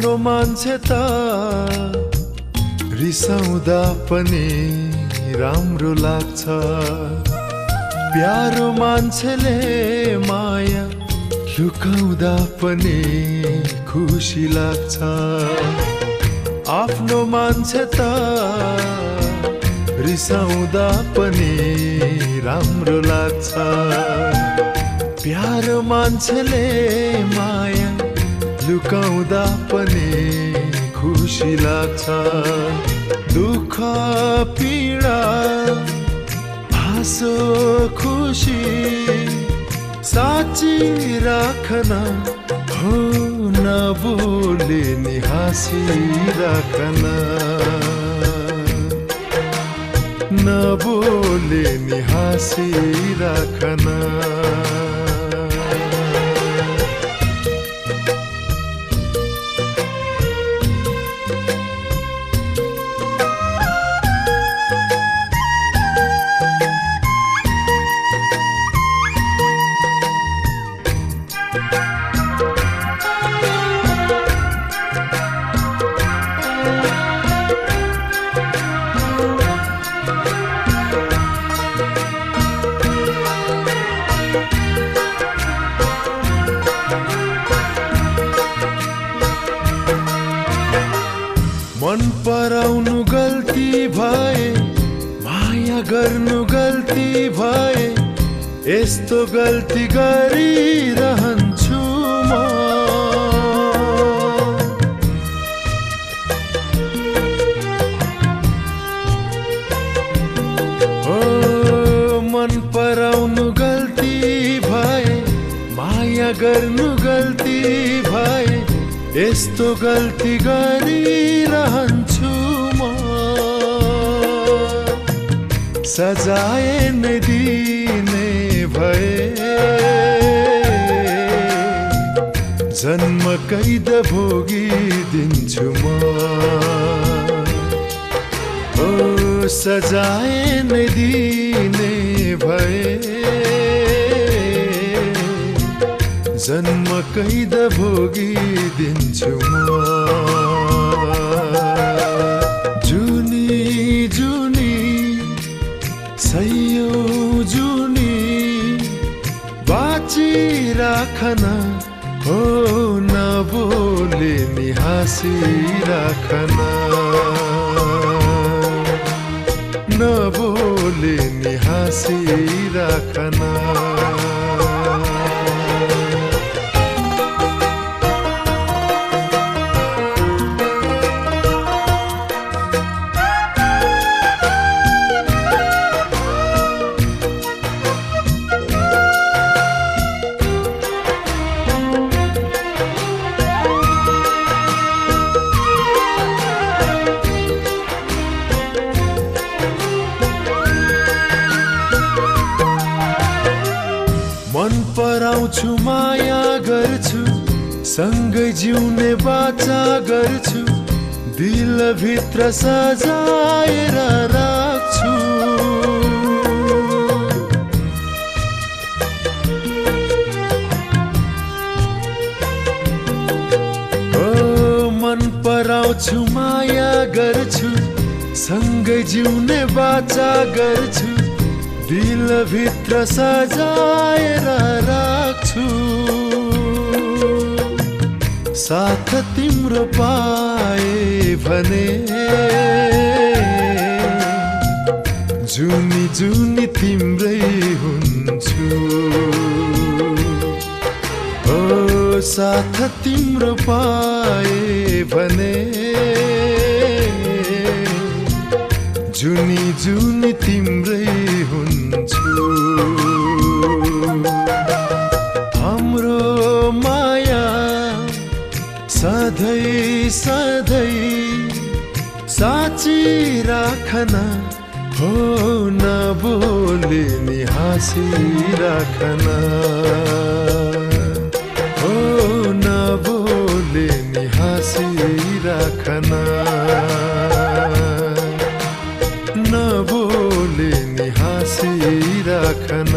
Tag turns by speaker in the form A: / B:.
A: आफ्नो मान्छे त रिसाउँदा पनि राम्रो लाग्छ, प्यारो मान्छेले माया लुकाउँदा पनि खुसी लाग्छ। आफ्नो मान्छे त रिसाउँदा पनि राम्रो लाग्छ, प्यारो मान्छेले माया लुकाउँदा पनि खुसी लाग्छ। दुःख पीडा हाँसो खुसी साँची राखन हो, नबोले नि हाँसी राखन, नबोले नि हाँसी राखन। मन पराउनु गल्ती भए, माया गर्नु गल्ती भए, यस्तो गल्ती गरिरहन्छु म। ओ मन पराउनु गल्ती भए, माया गर्नु गल्ती भए, यस्तो गल्ती गरिरहन्छु म। सजाय नै दिने भए, जन्म कैद भोगिदिन्छु म। ओ सजाय नै दिने भए, जन्म कैद भोगिदिन्छु म। जुनी जुनी सयौं जुनी बाँचिराखन हो, नबोले नि हाँसी राखन, नबोले नि हाँसी राखन। मन पराउँछु माया गर्छु, सँगै जिउने बाचा गर्छु, दिलभित्र सजाएर राख्छु। ओ मन पराउँछु माया गर्छु, सँगै जिउने बाचा गर्छु, दिलभित्र सजाएर राख्छु। साथ तिम्रो पाए भने जुनी जुनी तिम्रै हुन्छु। ओ साथ तिम्रो पाए भने जुनी जुनी तिम्रै हुन्छु। हाम्रो माया सधैँ सधैँ साँची राखन हो, नबोले नि हाँसी राखन, हो नबोले नि हाँसी राखन, नबोले नि हाँसी राखन।